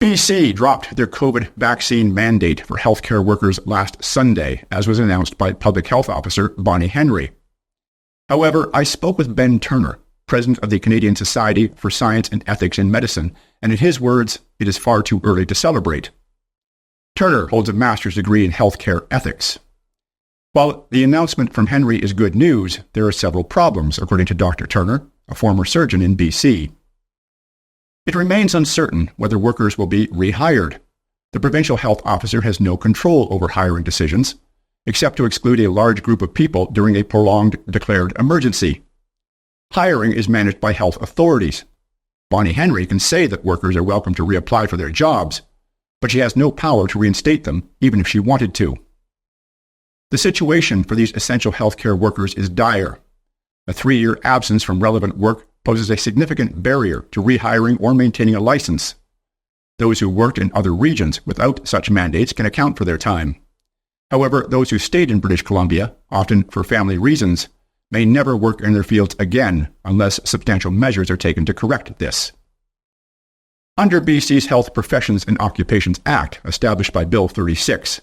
BC dropped their COVID vaccine mandate for healthcare workers last Sunday, as was announced by Public Health Officer Bonnie Henry. However, I spoke with Ben Turner, president of the Canadian Society for Science and Ethics in Medicine, and in his words, it is far too early to celebrate. Turner holds a master's degree in healthcare ethics. While the announcement from Henry is good news, there are several problems, according to Dr. Turner, a former surgeon in BC. It remains uncertain whether workers will be rehired. The provincial health officer has no control over hiring decisions, except to exclude a large group of people during a prolonged declared emergency. Hiring is managed by health authorities. Bonnie Henry can say that workers are welcome to reapply for their jobs, but she has no power to reinstate them, even if she wanted to. The situation for these essential healthcare workers is dire. A 3-year absence from relevant work poses a significant barrier to rehiring or maintaining a license. Those who worked in other regions without such mandates can account for their time. However, those who stayed in British Columbia, often for family reasons, may never work in their fields again unless substantial measures are taken to correct this. Under BC's Health Professions and Occupations Act, established by Bill 36,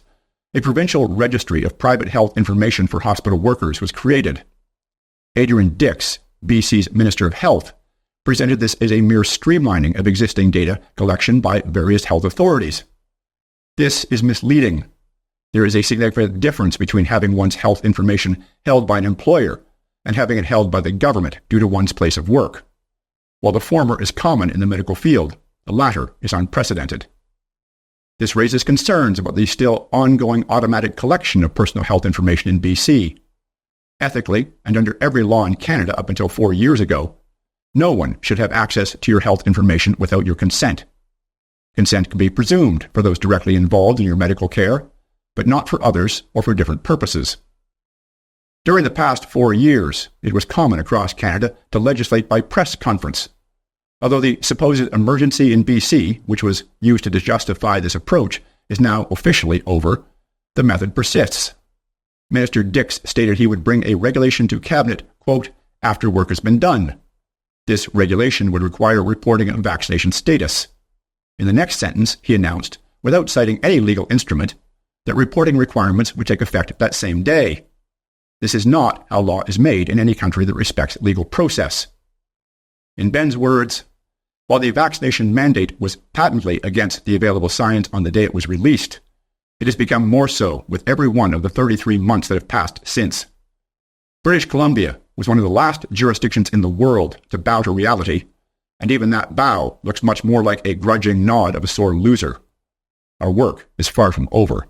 a provincial registry of private health information for hospital workers was created. Adrian Dix, BC's Minister of Health, presented this as a mere streamlining of existing data collection by various health authorities. This is misleading. There is a significant difference between having one's health information held by an employer and having it held by the government due to one's place of work. While the former is common in the medical field, the latter is unprecedented. This raises concerns about the still ongoing automatic collection of personal health information in BC. Ethically, and under every law in Canada up until 4 years ago, no one should have access to your health information without your consent. Consent can be presumed for those directly involved in your medical care, but not for others or for different purposes. During the past 4 years, it was common across Canada to legislate by press conference. Although the supposed emergency in BC, which was used to justify this approach, is now officially over, the method persists. Minister Dix stated he would bring a regulation to Cabinet, quote, after work has been done. This regulation would require reporting of vaccination status. In the next sentence, he announced, without citing any legal instrument, that reporting requirements would take effect that same day. This is not how law is made in any country that respects legal process. In Ben's words, while the vaccination mandate was patently against the available science on the day it was released, it has become more so with every one of the 33 months that have passed since. British Columbia was one of the last jurisdictions in the world to bow to reality, and even that bow looks much more like a grudging nod of a sore loser. Our work is far from over.